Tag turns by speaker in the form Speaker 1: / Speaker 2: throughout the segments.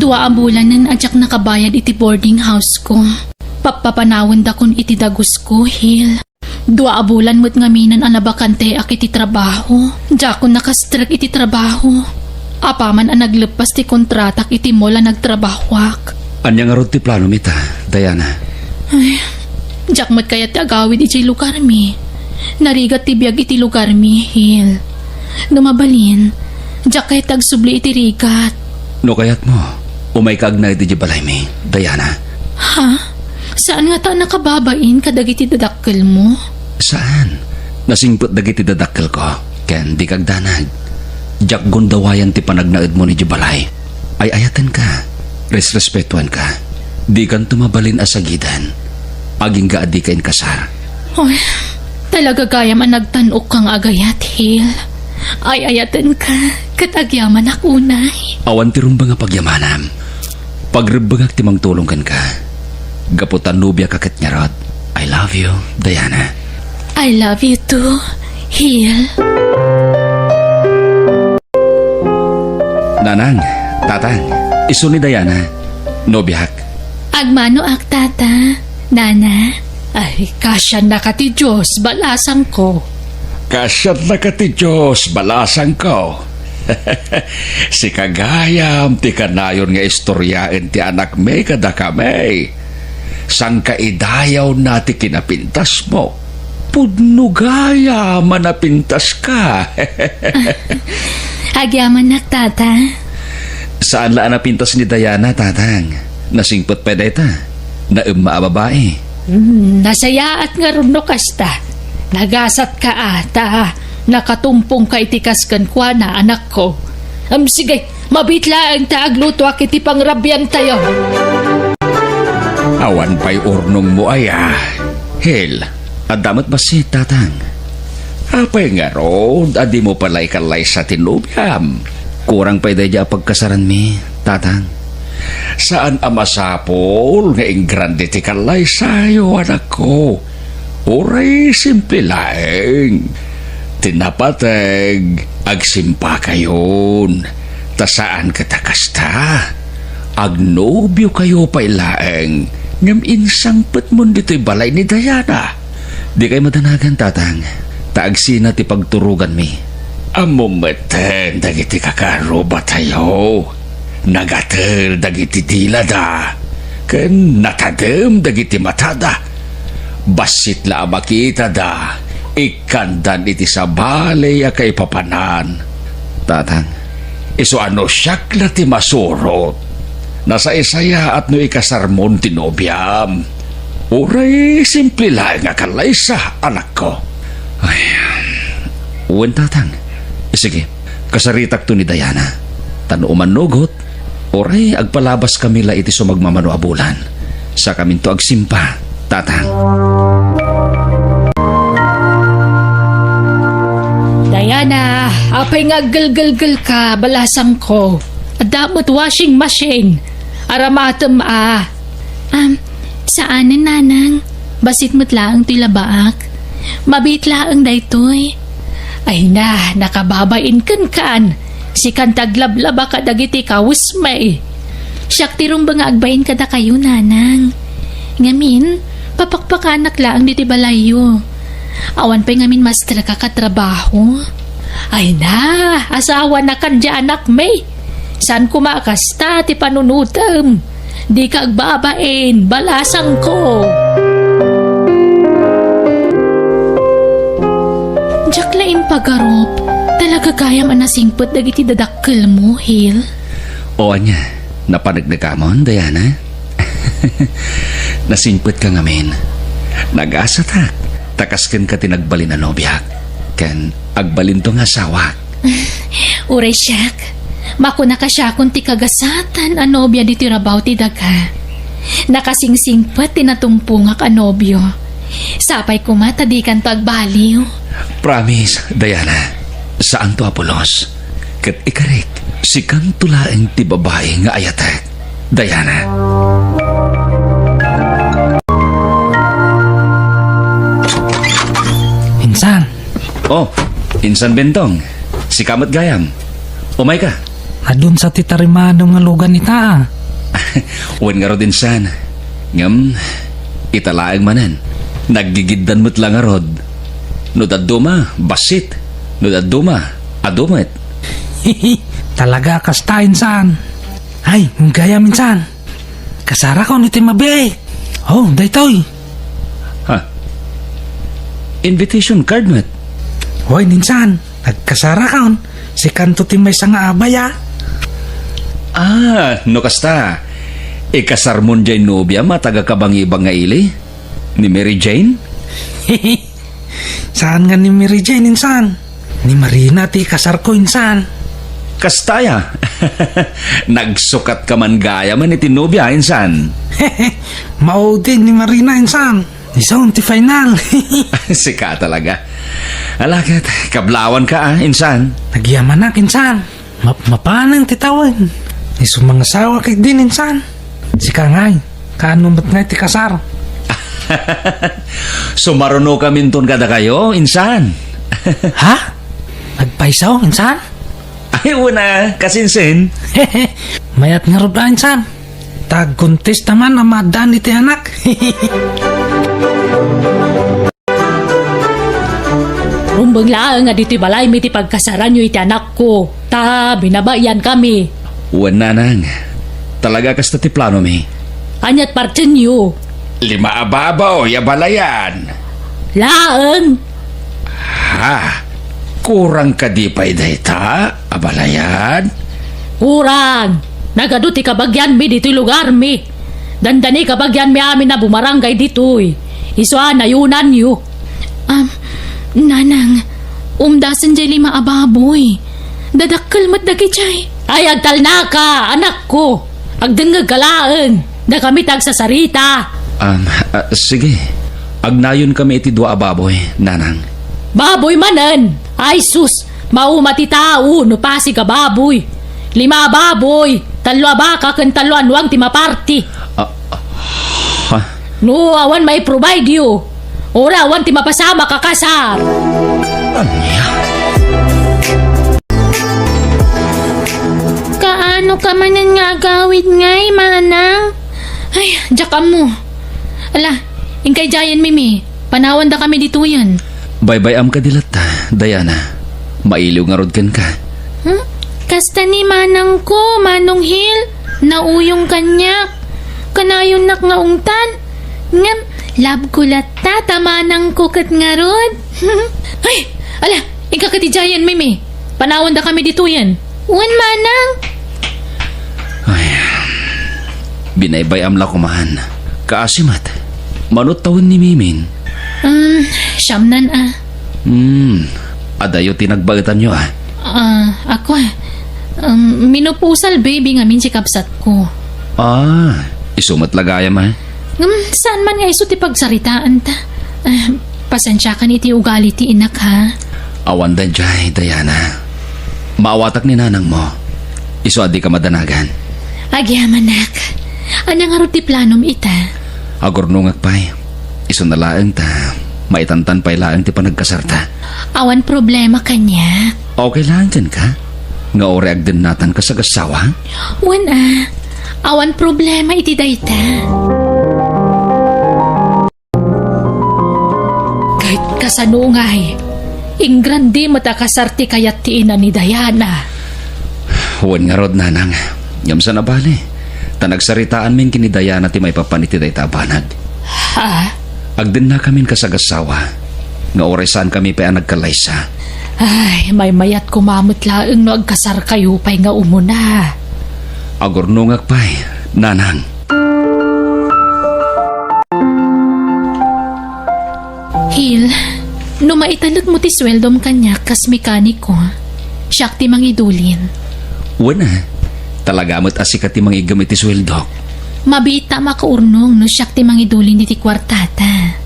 Speaker 1: Dua ang bulan nan adyak nakabayad iti boarding house ko. Papapanawon da kun iti dagus ko, Hil. Dua a bulan mo't ngaminan ang nabakante ak iti trabaho. Diyak ko nakastrek iti trabaho. Apaman ang naglepas ti kontratak iti mola nagtrabahwak.
Speaker 2: Anya nga ti plano mita, Diana?
Speaker 1: Ay, diyak mo't kaya ti agawid iti lugar mi. Narigat ti biyag iti lugar mi, Hil. Numabalin, diyak kaya tagsubli iti rigat.
Speaker 2: No kayat mo, umay ka agnay iti balay mi, Diana.
Speaker 1: Ha? Saan nga ta nakababain kadagiti dadakkel mo?
Speaker 2: Saan? Nasingpot dagiti dadakkel ko, ken di kagdanag. Diyak gundawayan ti panagnaed mo ni balay. Ay ayatan ka, respetuan ka. Di kan tumabalin asagidan. Aging gaadi kain kasar.
Speaker 1: Oy, talaga gayam ang nagtanok kang agayat, Hil. Ay ayatan ka, katagyaman akunay.
Speaker 2: Awan ti rumba nga pagyamanam. Pagrebagak ti mangtulongkan ka. Gaputan nubya kakit nyarot. I love you, Diana.
Speaker 1: I love you too, Hil.
Speaker 2: Nanang, tatang, iso ni Diana, nobyak.
Speaker 1: Agmano ak tata, nana. Ay, kasya na ka ti Diyos, balasang ko.
Speaker 2: Kasyat na ka ti Diyos, balasang ko. Si kagayam ti kanayon nga istoryaen ti anak may kada kamay. Sang kaidayaw na ti kinapintas mo. Pudnugaya manapintas ka.
Speaker 1: Agyaman nak tata.
Speaker 2: Saan laan napintas ni Diana, tatang? Nasingpot pa deta, na babae.
Speaker 1: Nasaya at nga runo kasta. Nagasat ka ata. Nakatumpong ka itikaskan kwa na anak ko. Sige, mabitla ang taagluto ak iti pangrabyan tayo.
Speaker 2: Awan pa'y urnong mo ay Hel, adamat ba si tatang? Apay nga ron, adi mo pala'y kalay sa tinubyam. Kurang pa'y daya pagkasaran mi, tatang. Saan amasapol nga ingrande ti kalay sayo, anak ko? Uray, simple laeng. Tinapatag, agsimpa kayon. Ta saan katakasta? Agnobyo kayo pa'y laeng. Ngam insang patmon dito'y balay ni Diana. Di kay madanagan, tatang. Taagsina ti pagturugan mi. Amumeten dagiti kakaroba tayo. Nagatel dagiti dilada. Ken natadem dagiti matada. Basit la makita da. Ikandan iti sa balay kay papanan. Tatang, iso ano siyakla ti masurot. Nasa isaya at no ikasarmon tinobyam. Uray, simple lang nga kalaysa, anak ko. Ay, uwan tatang. Sige, kasaritak to ni Diana. Tano umanugot, uray, agpalabas kami la iti sumagmamano abulan. Sa kamin to agsimpa, tatang.
Speaker 1: Diana, apay nga gel ka, balasang ko. Adamot washing machine. Aramatom saanin nanang? Basit mo't laang tilabaak. Mabit laang daytoy. Ay na, nakababain kan. Si kantaglablaba ka dagiti kawus may. Siyak tirong ba nga agbain kada kayo, nanang? Ngamin, papakpakanak laang diti balayo. Awan pa ngamin master ka katrabaho. Ay na, asawa na kan di anak may. San kumakasta ti panunutam? Di ka agbabain, balasang ko. Diyak laing pagarop, talaga gayam anasingpot dagiti dadakkel mo, Hil.
Speaker 2: O anya, napanagnagamon, Diana? Nasingpot ka ngamin. Nag-asatak, takasken ka tinagbalin na nobyak. Ken agbalin to nga sawak.
Speaker 1: Uray siyak. Makuna ka siya kung ti kagasatan anobya di tirabaw ti daga. Nakasingsingpat tinatumpungak anobyo. Sapay kumata di kan to agbaliw.
Speaker 2: Promise, Diana. Saan to Apolos? Kat ikarik, si kantulaeng ti babae nga ayatek. Diana.
Speaker 3: Insan.
Speaker 2: Oh, Insan Bentong. Si Kamat Gayam. Umay ka.
Speaker 3: Adun sa titarimado nga lugan ita.
Speaker 2: Wan nga rod insan. Ngam, italaang manan. Naggigiddan mo't lang nga rod. No daduma, basit. No daduma, adumet.
Speaker 3: Talaga kasta insan. Ay, gaya minsan. Kasara ko niti mabi. Oh, daytoy.
Speaker 2: Ha? Invitation card met.
Speaker 3: Hoy, ninsan. Nagkasara kaon. Si kanto ti may nga abaya.
Speaker 2: No kasta. Ikasar mo dyan nobya mataga kabang-ibang nga ili? Ni Mary Jane?
Speaker 3: Saan nga ni Mary Jane insan? Ni Marina ti kasar ko insan.
Speaker 2: Kastaya. Nagsukat ka man gaya man iti nobya insan.
Speaker 3: Maudin ni Marina insan. Isang ti final.
Speaker 2: Sika talaga. Alakit, kablawan ka insan.
Speaker 3: Nagyaman na insan. Mapanang titawan. Isumangasawa kay din insan. Sika ngay. Kaano ba't nga ti kasar?
Speaker 2: Sumaruno kami ton kada kayo, insan.
Speaker 3: Ha? Nagpaisaw insan?
Speaker 2: Ay, una, kasinsin.
Speaker 3: Mayat nga rod insan. Tag-contest naman na madan iti anak.
Speaker 1: Rumbang lang nga dito'y balay may ti pagkasaran nyo iti anak ko. Ta, binabayan kami.
Speaker 2: Wana nang. Talaga kasta ti plano mi.
Speaker 1: Anyat partin nyo.
Speaker 2: 5 ababaw, yabalayan.
Speaker 1: Laang.
Speaker 2: Ha? Kurang ka di pa'y dayta, abalayan?
Speaker 1: Kurang. Nagado ti kabagyan mi dito'y lugar mi. Dandani kabagyan mi amin na bumarangay dito'y. Iswa na yunan nyo. Nanang, umdasan jay 5 ababoy. Dadakkel mat dagi jay. Ay, agtal na ka, anak ko. Agdengag kalaan. Da kami tagsasarita.
Speaker 2: Sige. Agnayon kami iti 2 ababoy, nanang.
Speaker 1: Baboy manan. Ay sus, maumati tao no pasi ka baboy. 5 baboy. 3 baka ken 3 anwang ti maparti.
Speaker 2: Ha?
Speaker 1: No, awan may provide you. Ora, awan ti mapasama ka kasar.
Speaker 2: Anya?
Speaker 1: Kaano ka manan nga agawid ngay, manang? Ay, jaka mo. Ala, ingkay jayan mimi. Panawan da kami dito yan.
Speaker 2: Bye-bye am ka dilata, Diana. Mailiw nga rod ken ka.
Speaker 1: Kasta ni manang ko, Manong Hill. Nauyong kanyak. Kanayon nak nga ungtan. Ngam, lab ko lata, tamanang ko kat nga rod. Ay, ala, ikakatijayan, mimi. Panawan da kami dito yan. Uwan, manang.
Speaker 2: Ay, binaybay am la kumahan. Kaasimat. Manot tawin ni Mimin.
Speaker 1: Siyamnan
Speaker 2: Adayo tinagbagatan nyo
Speaker 1: Ako minupusal baby nga min si kapsat ko.
Speaker 2: Isumat lagayam
Speaker 1: Saan man nga iso ti pagsaritaan ta? Pasensya ka ni ti ugali ti inak ha.
Speaker 2: Awan da jay, Diana. Maawatak ni nanang mo. Iso adi ka madanagan.
Speaker 1: Agyaman nak. Anya nga ro ti planom ita?
Speaker 2: Agornungak pa'y. Iso nalaang ta. Maitantan pa'y laang ti panagkasarta.
Speaker 1: Awan problema kanya.
Speaker 2: Okay lang dyan ka? Nga oreag din natan ka sa gasawa?
Speaker 1: Wan awan problema iti dayta. Kahit kasanungay, ingrandi matakasarti kayat ti ina ni Diana.
Speaker 2: Huwan nga rod nanang. Yam sa nabali. Tanagsaritaan min kini Diana ti may papaniti dayta banag.
Speaker 1: Ha?
Speaker 2: Agdin na kamin kasagasawa. Nga oresan kami pa nagkalaysa.
Speaker 1: Ay, may mayat kumamot laeng no agkasar kayo pa'y nga umuna.
Speaker 2: Agornungak pa'y, nanang.
Speaker 1: Hil, no maitalot mo ti sweldom kanya kas mekaniko, siyak ti mangidulin.
Speaker 2: Wana, talaga mo't asikat ti mangigamit ti sweldok.
Speaker 1: Mabita makaurnong no siyak ti mangidulin di ti kwartata.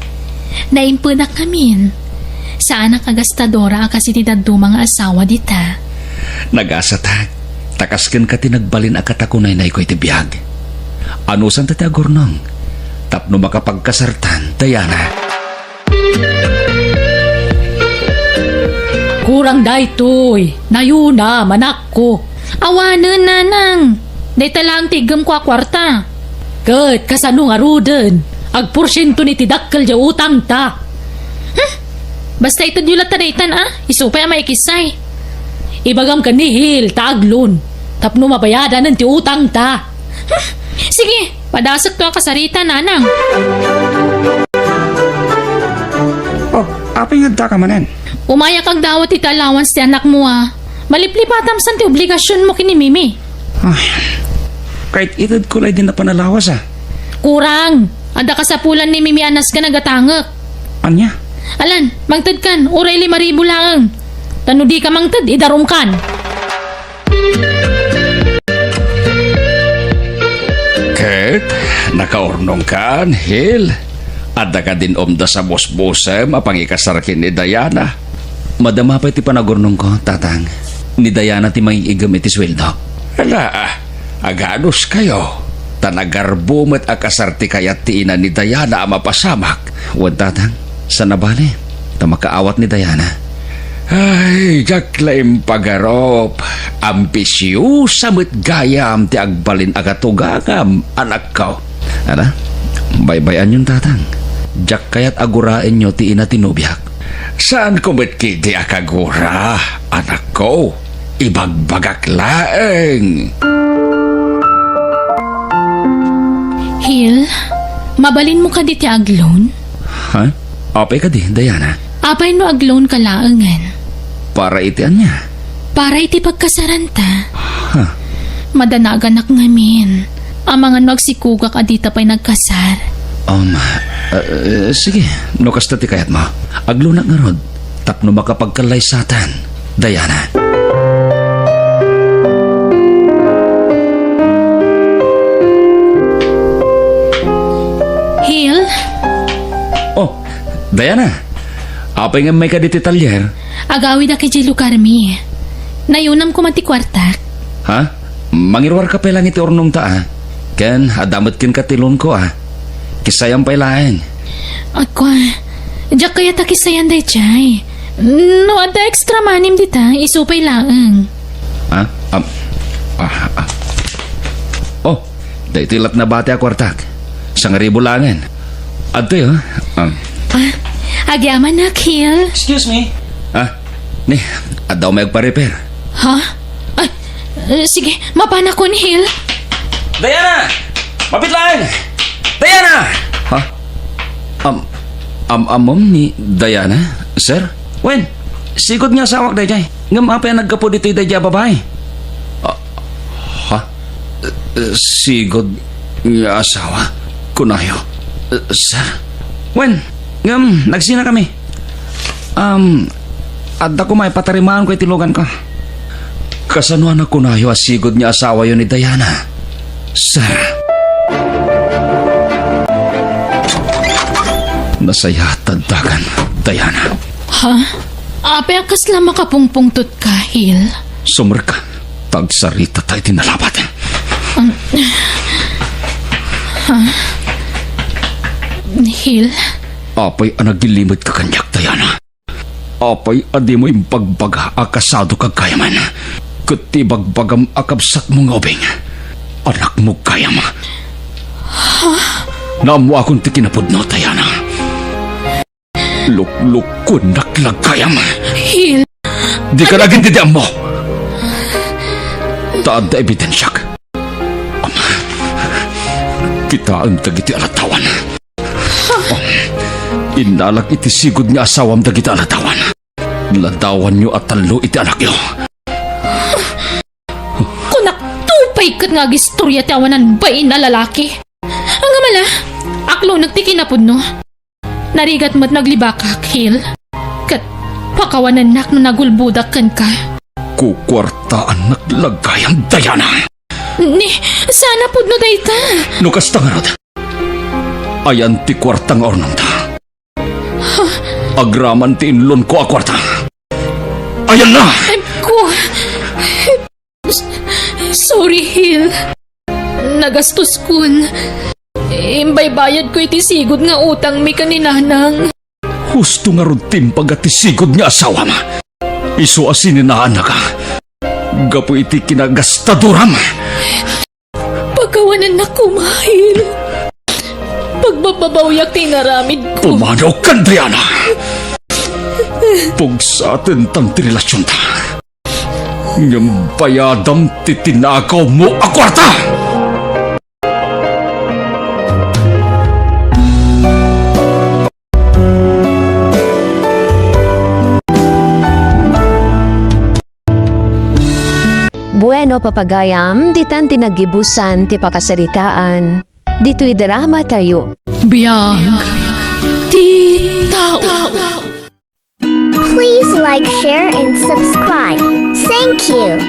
Speaker 1: Naimpunak kamin. Saan ang kagastadora kasi ti daddo mga asawa dita?
Speaker 2: Nag-asa ta. Takasken ka tinagbalin akatakunay na iko'y tibiyag. Anusan ta ti agornong? Tapno makapagkasartan, Diana.
Speaker 1: Kurang daytoy. Nayuna, manak ko. Awanan, nanang. Day talang tigam ko a kwarta. Kat, kasano nga ruden. Ag porsyento ni tidakkel ja utang ta. Basta ito yulat tanaytan isupay ang maikisay. Ibagam ka ni Hil, taaglon. Tapno mabayadan ng ti utang ta. Sige, padasak to ang kasarita, nanang.
Speaker 4: Oh, apay nga ka manen.
Speaker 1: Umaya kag dawat iti allowance ti anak mo Maliplipatam san ti obligasyon mo kini Mimi.
Speaker 4: Ay, kahit itad kulay din na panalawas
Speaker 1: Kurang. Ada kasapulan ni Mimi anas ka nagatangak.
Speaker 4: Anya?
Speaker 1: Alan, mangtad kan, uray 5,000 lang. Tano di ka mangtad, idarom kan.
Speaker 2: Ket, nakaurnong kan, Hil. Ada ka din omda sa bos-bosem apang ikasarkin ni Diana.
Speaker 4: Madama pa iti panagurnong ko, tatang. Ni Diana ti may igam iti sweldo.
Speaker 2: Ala, aganos kayo. Tanagarbo met akasarti kayat ti ina ni Diana ang mapasamak.
Speaker 4: Wan, tatang, sa nabali, tamakaawat ni Diana.
Speaker 2: Ay, jaklaim pagarop. Ambisyusa met gayam ti agbalin agatugagam, anak ko.
Speaker 4: Ano? Baybayan yung tatang. Jak kayat agurain nyo ti ina tinubyak.
Speaker 2: Saan ko met kidi akagura, anak ko? Ibagbagak laeng.
Speaker 1: Hil, mabalin mo ka di ti aglon?
Speaker 4: Ha? Apay ka di, Diana.
Speaker 1: Apay no aglon ka laengan.
Speaker 4: Para itian niya.
Speaker 1: Para iti pagkasaranta.
Speaker 4: Ha?
Speaker 1: Madanaganak ngamin. Ang mga nagsikugak adita pa'y nagkasar.
Speaker 4: Sige, no kasta ti kayat mo. Aglunak nga rod, tapno makapagkalay satan, Diana.
Speaker 1: Hil,
Speaker 4: Oh, Diana, apay nga may kaditi talyer.
Speaker 1: agawid na kay Jilo Carmi. Nayunam ko mati kwartak.
Speaker 4: Ha? Mangirwar ka pelang iti ornong ta, Ken, adamot kin katilon ko, Kisayang pailaeng.
Speaker 1: Ako, diyak kaya takisayan day chay. No, ada extra manim dita, isupay laeng.
Speaker 4: Ha? Oh, dahil tilat na bate a kwartak. Sa nga ribulangan. Adto yun,
Speaker 1: Agyaman na, Hil.
Speaker 3: Excuse me?
Speaker 4: Ni, adaw may agpa-repair.
Speaker 1: Ha? Ay, sige, mapana ko ni Hil.
Speaker 4: Diana! Mapit lang! Diana! Ha? Amom ni Diana? Sir? Wen, sigod nga sawak day jay. Ngam apa yang nagkapo dito day jay babae? Ha? Sigod nga asawa? Kunayo? Sir? Wen, ngam, nagsina kami. Adda ko may patarimaan ko itilugan ko. Kasanuan na kunayo asigod niya asawa yun ni Diana. Sir? Nasaya tadagan, Diana.
Speaker 1: Ha? Ape akas lang makapungpungtot ka, Hil.
Speaker 4: Sumr ka. Tagsarita tayo tinalabat.
Speaker 1: Hil,
Speaker 4: Apay anagilimit ka kanyak, Diana. Apay adi mo yung pagbaga akasado kagayaman. Kuti bagbagam akabsat mong obing. Anak mo kayam. Namu akong tikinapudno, Diana. Luklukun naklagayam.
Speaker 1: Hil,
Speaker 4: Di ka naging didiam mo. Taad na ebidensyak. Kita ang dagiti alatawan. Inalag iti sigod nga asawam dagiti alatawan. Ladawan nyo at talo iti anak nyo.
Speaker 1: kunak tupay kat nga gistorya ti awanan bain na lalaki. Ang gamala, aklo nagtikinapod no. Narigat mo't naglibakak, Hil. Kat pakawanan nak no nagulbudak kan ka.
Speaker 4: Kukwartaan naglagayam, Diana.
Speaker 1: Ni, sana pud no dayta.
Speaker 4: Nukas tangarod. Ayan ti kwartang ornong ta. Agraman ti inlon ko a kwarta. Ayan na!
Speaker 1: Ay, ko. Sorry, Hil. Nagastos kun. Imbay bayad ko iti sigod nga utang mi kaninanang.
Speaker 4: Husto nga rod timpag at isigod nga asawa ma. Iso asinin na ka.
Speaker 2: Gapo iti kinagastaduram.
Speaker 1: Pagkawanan na kumahil. Pagbababawyak ti ngaramid ko.
Speaker 2: Pumanaw ka, Diana. Pugsatin tang ti relasyon ta. Ngam bayadam ti tinakaw mo a kwarta.
Speaker 5: Bueno, papagayam, ditan tinagibusan ti pakasaritaan. Dito'y drama tayo.
Speaker 1: Biyag. Ti tao.
Speaker 6: Please like, share, and subscribe. Thank you.